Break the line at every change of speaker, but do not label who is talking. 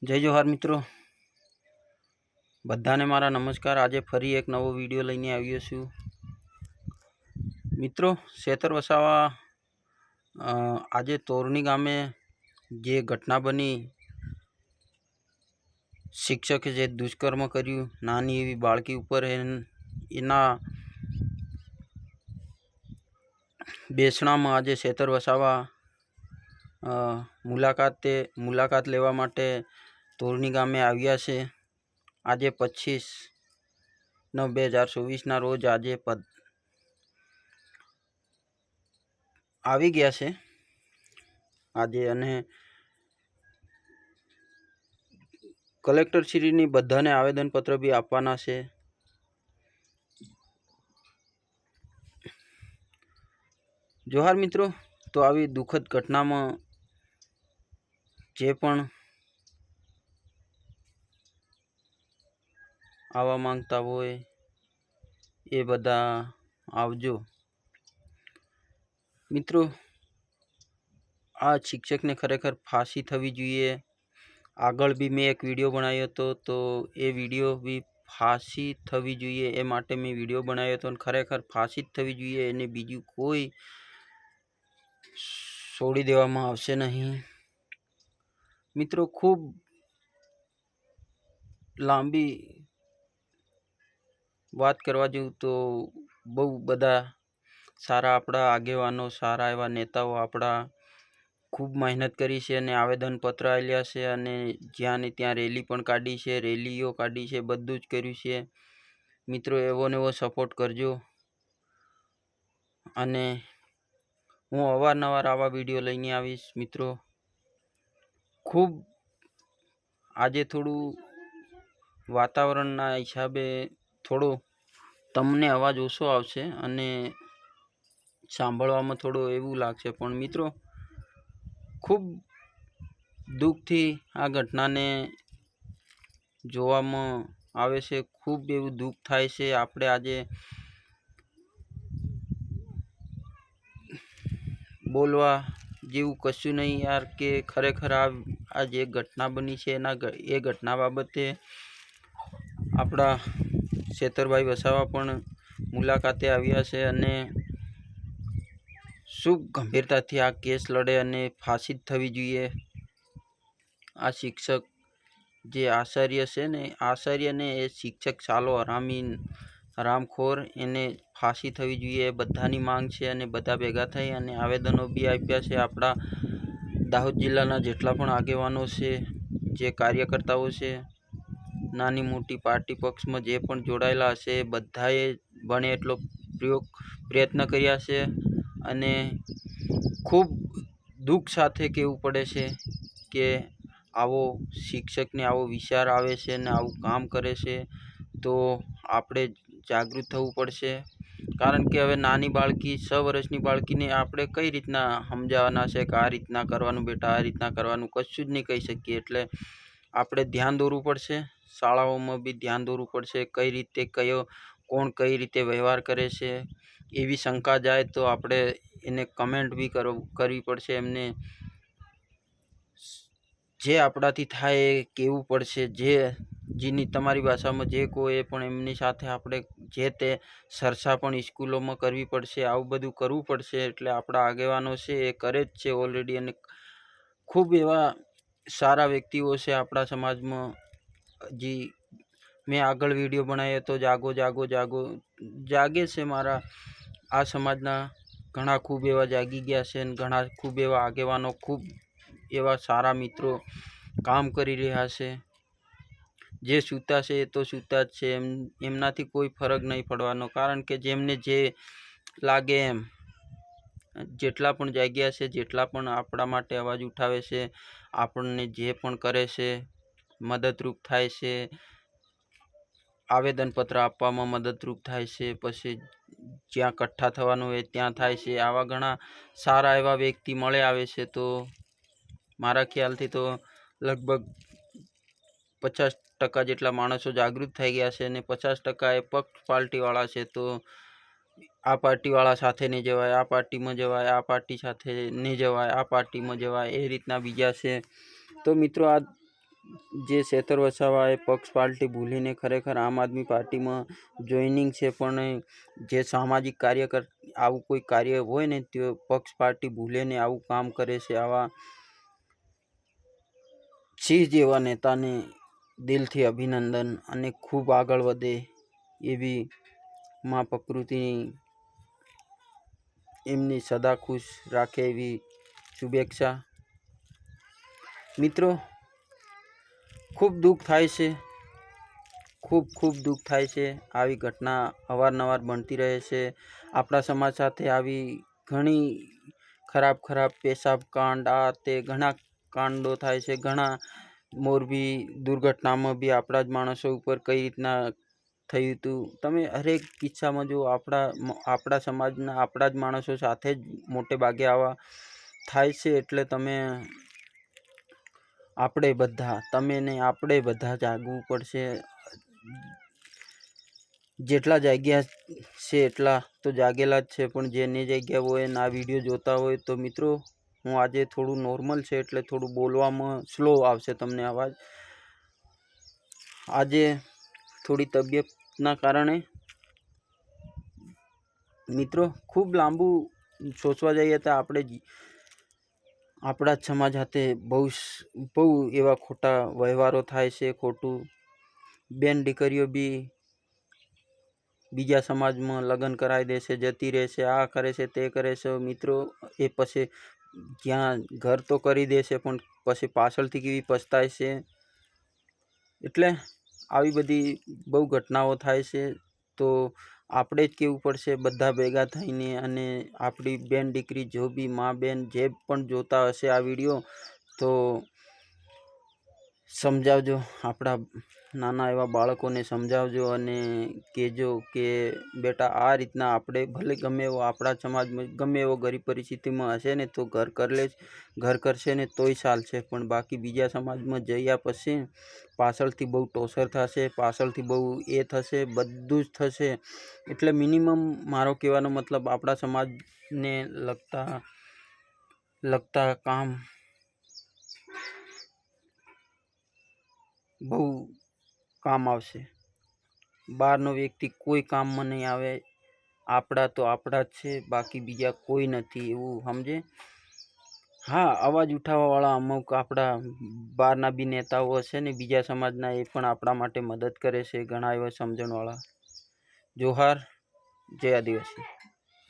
जय जोहार मित्रों, बधाने मारा नमस्कार। आज फरी एक नवो विडियो लईने आव्यो छुं। मित्रों, सेतर वसावा आज तोरणी गामे जे घटना बनी, शिक्षके जे दुष्कर्म कर्यु नानी एवी बाळकी उपर एना बेसणामां आज सेतर वसावा मुलाकात लेवा माटे तोरणी गामे आव्या छे। आज 25/9/2024 ना रोज आज આવી ગયા છે આજે, અને કલેક્ટરશ્રીની બધાને આવેદનપત્ર બી આપવાના છે। જોહાર મિત્રો, તો આવી દુઃખદ ઘટનામાં જે પણ આવવા માંગતા હોય એ બધા આવજો। મિત્રો, આ શિક્ષકને ખરેખર ફાંસી થવી જોઈએ। આગળ બી મેં એક વિડીયો બનાવ્યો હતો, તો એ વિડીયો બી फांसी थवी जोईए ए माटे मैं विडियो बनाव्यो तो खरेखर फांसी थवी जोईए, एने बीजू कोई छोड़ी देवामां आवशे नहीं। मित्रों, खूब लांबी बात करवा जाऊँ तो बहु बधा सारा आपड़ा आगेवानो, सारा एवा नेताओ आपड़ा खूब मेहनत करी छे अने आवेदन पत्र आल्या छे अने ज्यां ने त्यां रेली पण काढी छे, रेलीओ काढी छे, बधुं ज कर्युं छे। मित्रों, एवो ने एवो सपोर्ट करजो अने हूँ अवारनवार आवा विडियो लईने आवीश। मित्रों, खूब आजे थोड़ुं वातावरणना हिसाबे थोड़ो तमने अवाज ओछो आवशे अने सांभळवामां थोड़ो एवुं लागशे, पण मित्रों खूब दुःखथी आ घटनाने जोवामां आवे छे। खूब एवुं दुःख थाय छे। आपणे आजे बोलवा जेवुं कशुं नहीं यार, के खरेखर आ जे घटना बनी छे एना ए घटना बाबते आपड़ा सेतरभाई वसावा पण मुलाकाते आव्या छे अने शुभ गंभीरताथी आ केस लड़े अने फांसी थवी जोईए। आ शिक्षक जे आचार्य छे ने, आचार्य ने ए शिक्षक सालो हरामी हरामखोर, एने फांसी थवी जोईए बधानी मांग छे अने बधा भेगा थई अने आवेदनो बी आप्या छे। आपड़ा दाहोद जिल्लाना जेटला पण आगेवानो छे, जे कार्यकर्ताओ छे, नानी मोटी पार्टी पक्षमां जे पण जोडायेला छे, बधाए बने एटलो प्रयत्न कर्या छे अने खूब दुख साथे कहेवुं पड़े छे के आवो शिक्षकने आवो विचार आवे छे ने आवुं काम करे छे तो आपणे जागृत थवुं पड़शे। कारण के हवे नानी बाळकी 6 वर्षनी बाळकीने आपणे कई रीतना समजाववाना छे के आ रीतना करवानुं बेटा, आ रीतना करवानुं, कशुं ज नहीं कही शकीए। एटले आपणे ध्यान दोरवुं पड़शे, शाळाओमां बी ध्यान दोरवुं पड़शे, कई रीते कयो कोण कई रीते व्यवहार करे छे। एवी शंका जाए तो आपणे एने कमेंट बी करवी पड़शे। एमने जे आपणाथी थाय ए कहेवुं पड़शे। जे जेनी तमारी भाषामां जे कोई पण एमनी साथे आपणे जे ते चर्चा पण स्कूलोमां करवी पड़शे। आवुं बधुं करवुं पड़शे। एटले आपड़ा आगेवानो छे ए करे ज छे ऑलरेडी, अने खूब एवा सारा व्यक्तिओ छे आपड़ा समाजमां। जी मैं आगळ विडियो बनाव्यो तो जागो जागो जागो जागे छे मारा आ समाजना घणा खूब एवा जागी गया छे, घणा खूब एवा आगेवानो, खूब एवा सारा मित्रों काम करी रह्या छे। जे सूता छे तो सूता ज छे, एमनाथी कोई फरक नहीं पड़वानो। कारण के जेमने जे लागे एम जेटला पण जाग्या छे, जेटला पण आपणा माटे अवाज उठावे छे, आपणने जे पण करे छे, मददरूप थाय छे, आवेदन पत्र आपवामां मददरूप थाय छे, पछी ज्यां कट्ठा थवानुं होय त्यां थाय छे। आवा घणा सारा एवा व्यक्ति मळे आवे छे। तो मारा ख्यालथी तो लगभग 50% जेटला माणसो जागृत थई गया छे ने 50% ए पक्ष पार्टीवाळा छे। तो आ पार्टीवाळा साथे नहीं जवाय, आ पार्टीमां जवाय, आ पार्टी साथे नहीं जवाय, आ पार्टीमां जवाय, ए रीतना बीजा छे। तो मित्रों, आ જે શેતર વસાવાએ પક્ષ પાર્ટી ભૂલીને ખરેખર આમ આદમી પાર્ટીમાં જોઈનિંગ છે, પણ જે સામાજિક કાર્યકર આવું કોઈ કાર્ય હોય ને તે પક્ષ પાર્ટી ભૂલીને આવું કામ કરે છે. આવા સિંહ જેવા નેતાને દિલથી અભિનંદન અને ખૂબ આગળ વધે એવી મા પ્રકૃતિ એમની સદા ખુશ રાખે એવી શુભેચ્છા. મિત્રો, ખૂબ દુઃખ થાય છે, ખૂબ દુઃખ થાય છે. આવી ઘટના અવારનવાર બનતી રહે છે. આપણા સમાજ સાથે આવી ઘણી ખરાબ પેશાબ કાંડ આ તે ઘણા કાંડો થાય છે. ઘણા મોરબી દુર્ઘટનામાં બી આપણા જ માણસો ઉપર કઈ રીતના થયું હતું. તમે હરેક કિસ્સામાં જો આપણા સમાજના આપણા જ માણસો સાથે જ મોટે ભાગે આવા થાય છે. એટલે આપણે બધા જાગવું પડશે. જેટલા જાગ્યા છે એટલા તો જાગેલા જ છે, પણ જે નહીં જાગ્યા હોય અને આ વિડીયો જોતા હોય તો મિત્રો, હું આજે થોડું નોર્મલ છે એટલે થોડું બોલવામાં સ્લો આવશે તમને અવાજ. આજે થોડી તબિયતના કારણે મિત્રો ખૂબ લાંબુ સોચવા જઈએ તો આપણા જ સમાજ સાથે બહુ એવા ખોટા વ્યવહારો થાય છે. ખોટું બેન દીકરીઓ બી બીજા સમાજમાં લગ્ન કરાવી દે છે, જતી રહે છે, આ કરે છે, તે કરે છે. મિત્રો, એ પછી જ્યાં ઘર તો કરી દે છે પણ પછી પાછળથી કેવી પછતાય છે. એટલે આવી બધી બહુ ઘટનાઓ થાય છે. તો આપણે જ કહેવું પડશે બધા ભેગા થઈને, અને આપણી બેન દીકરી જો બી મા બેન જે પણ જોતા હશે આ વિડીયો, તો સમજાવજો. આપણા નાના એવા બાળકોને સમજાવજો અને કહેજો કે બેટા આ રીતના આપણે ભલે ગમે એવો આપણા સમાજમાં ગમે એવો ગરીબ પરિસ્થિતિમાં હશે ને તો ઘર કરશે ને તોય ચાલશે, પણ બાકી બીજા સમાજમાં જયા પછી પાછળથી બહુ ટોર્ચર થશે, પાછળથી બહુ એ થશે, બધું જ થશે. એટલે મિનિમમ મારો કહેવાનો મતલબ આપણા સમાજને લગતા કામ બહુ કામ આવશે. બહારનો વ્યક્તિ કોઈ કામમાં નહીં આવે. આપણા તો આપણા જ છે, બાકી બીજા કોઈ નથી, એવું સમજે. હા, અવાજ ઉઠાવવાવાળા અમુક આપણા બહારના બી નેતાઓ હશે ને બીજા સમાજના, એ પણ આપણા માટે મદદ કરે છે, ઘણા એવા સમજણવાળા. જોહાર, જય આદિવાસી.